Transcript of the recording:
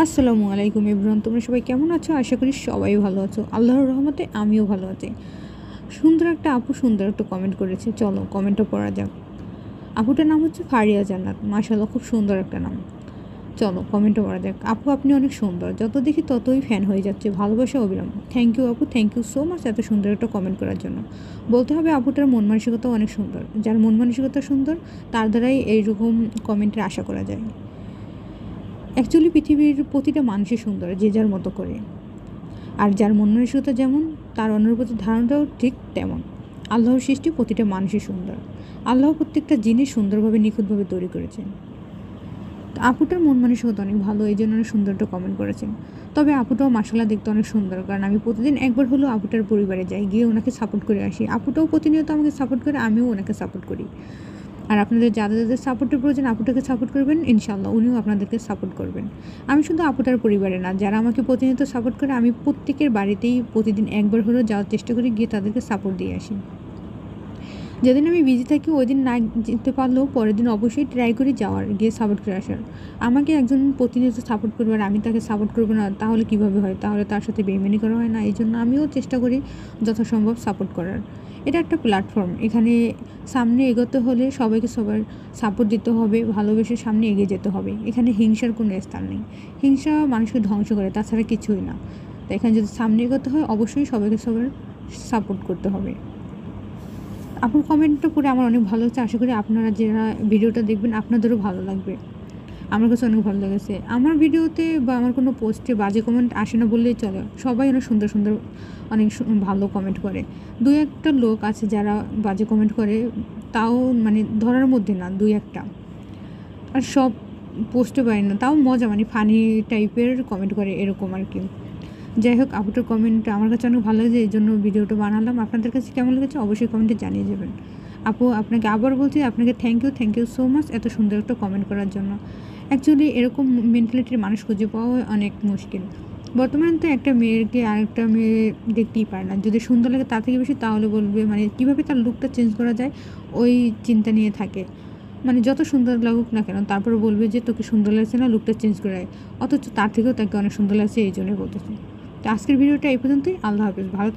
আসসালামু আলাইকুম এভরিওয়ান, তোমরা সবাই কেমন আছো? আশা করি সবাই ভালো আছো। আল্লাহর রহমতে আমিও ভালো আছি। সুন্দর একটা আপু সুন্দর একটা কমেন্ট করেছে, চলো কমেন্টটা পড়া যাক। আপুটার নাম হচ্ছে ফারিয়া জান্নাত, মাশাআল্লাহ খুব সুন্দর একটা নাম। চলো কমেন্টটা পড়া যাক। আপু আপনি অনেক সুন্দর, যত দেখি ততই ফ্যান হয়ে যাচ্ছে, ভালোবাসা অবিরাম। থ্যাংক ইউ আপু, থ্যাংক ইউ সো মাচ এত সুন্দর একটা কমেন্ট করার জন্য। বলতে হবে আপুটার মন মানসিকতাও অনেক সুন্দর। যার মন মানসিকতা সুন্দর তার দ্বারাই এইরকম কমেন্টের আশা করা যায়। অ্যাকচুয়ালি পৃথিবীর প্রতিটা মানুষই সুন্দর যে যার মতো করে, আর যার মন মানসিকতা যেমন তার অন্যের প্রতি ধারণাটাও ঠিক তেমন। আল্লাহর সৃষ্টি প্রতিটা মানুষই সুন্দর। আল্লাহ প্রত্যেকটা জিনিস সুন্দরভাবে নিখুঁতভাবে তৈরি করেছেন। তো আপুটার মন মানসিকতা অনেক ভালো, এই জন্য অনেক সুন্দর একটা কমেন্ট করেছেন। তবে আপুটাও মাশাআল্লাহ দেখতে অনেক সুন্দর, কারণ আমি প্রতিদিন একবার হলেও আপুটার পরিবারে যাই, গিয়ে ওনাকে সাপোর্ট করে আসি। আপুটাও প্রতিনিয়ত আমাকে সাপোর্ট করে, আমিও ওনাকে সাপোর্ট করি। আর আপনাদের যাদের যাদের সাপোর্টের প্রয়োজন আপুটাকে সাপোর্ট করবেন, ইনশাআল্লাহ উনিও আপনাদেরকে সাপোর্ট করবেন। আমি শুধু আপুটার পরিবারে না, যারা আমাকে প্রতিনিয়ত সাপোর্ট করে, আমি প্রত্যেকের বাড়িতেই প্রতিদিন একবার হলেও যাওয়ার চেষ্টা করি, গিয়ে তাদেরকে সাপোর্ট দিয়ে আসি। যেদিন আমি বিজি থাকি ওই দিন না যেতে পারলেও পরের দিন অবশ্যই ট্রাই করি যাওয়ার, গিয়ে সাপোর্ট করে আসার। আমাকে একজন প্রতিনিয়ত সাপোর্ট করবে আর আমি তাকে সাপোর্ট করবো না, তাহলে কীভাবে হয়? তাহলে তার সাথে বেইমানি করা হয় না? এই জন্য আমিও চেষ্টা করি যথাসম্ভব সাপোর্ট করার। এটা একটা প্ল্যাটফর্ম, এখানে সামনে এগোতে হলে সবাইকে সবার সাপোর্ট দিতে হবে, ভালোবেসে সামনে এগিয়ে যেতে হবে। এখানে হিংসার কোনো স্থান নেই। হিংসা মানুষকে ধ্বংস করে, তাছাড়া কিছুই না। তো এখানে যদি সামনে এগোতে হয় অবশ্যই সবাইকে সবার সাপোর্ট করতে হবে। আপুর কমেন্টটা পড়ে আমার অনেক ভালো হচ্ছে। আশা করি আপনারা যারা ভিডিওটা দেখবেন আপনাদেরও ভালো লাগবে। আমার কাছে অনেক ভালো লেগেছে। আমার ভিডিওতে বা আমার কোনো পোস্টে বাজে কমেন্ট আসে না বললেই চলে। সবাই অনেক সুন্দর সুন্দর অনেক ভালো কমেন্ট করে। দু একটা লোক আছে যারা বাজে কমেন্ট করে, তাও মানে ধরার মধ্যে না, দুই একটা। আর সব পোস্টে পারি না, তাও মজা মানে ফানি টাইপের কমেন্ট করে, এরকম আর কি। যাই হোক, আপুটার কমেন্ট আমার কাছে অনেক ভালো লেগেছে, এই জন্য ভিডিওটা বানালাম। আপনাদের কাছে কেমন লেগেছে অবশ্যই কমেন্টে জানিয়ে যাবেন। আপু আপনাকে আবার বলছি, আপনাকে থ্যাংক ইউ সো মাচ এত সুন্দর একটা কমেন্ট করার জন্য। অ্যাকচুয়ালি এরকম মেন্টালিটির মানুষ খুঁজে পাওয়া অনেক মুশকিল। বর্তমানে তো একটা মেয়েকে আরেকটা মেয়ে দেখতেই পারে না, যদি সুন্দর লাগে তার থেকে বেশি তাহলে বলবে মানে কীভাবে তার লুকটা চেঞ্জ করা যায়, ওই চিন্তা নিয়ে থাকে। মানে যত সুন্দর লাগুক না কেন তারপর বলবে যে তোকে সুন্দর লাগছে না, লুকটা চেঞ্জ করে আয়। অথচ তার থেকেও তাকে অনেক সুন্দর লাগছে, এই জন্যই বলতেছে। তো আজকের ভিডিওটা এই পর্যন্তই। আল্লাহ হাফেজ, ভালো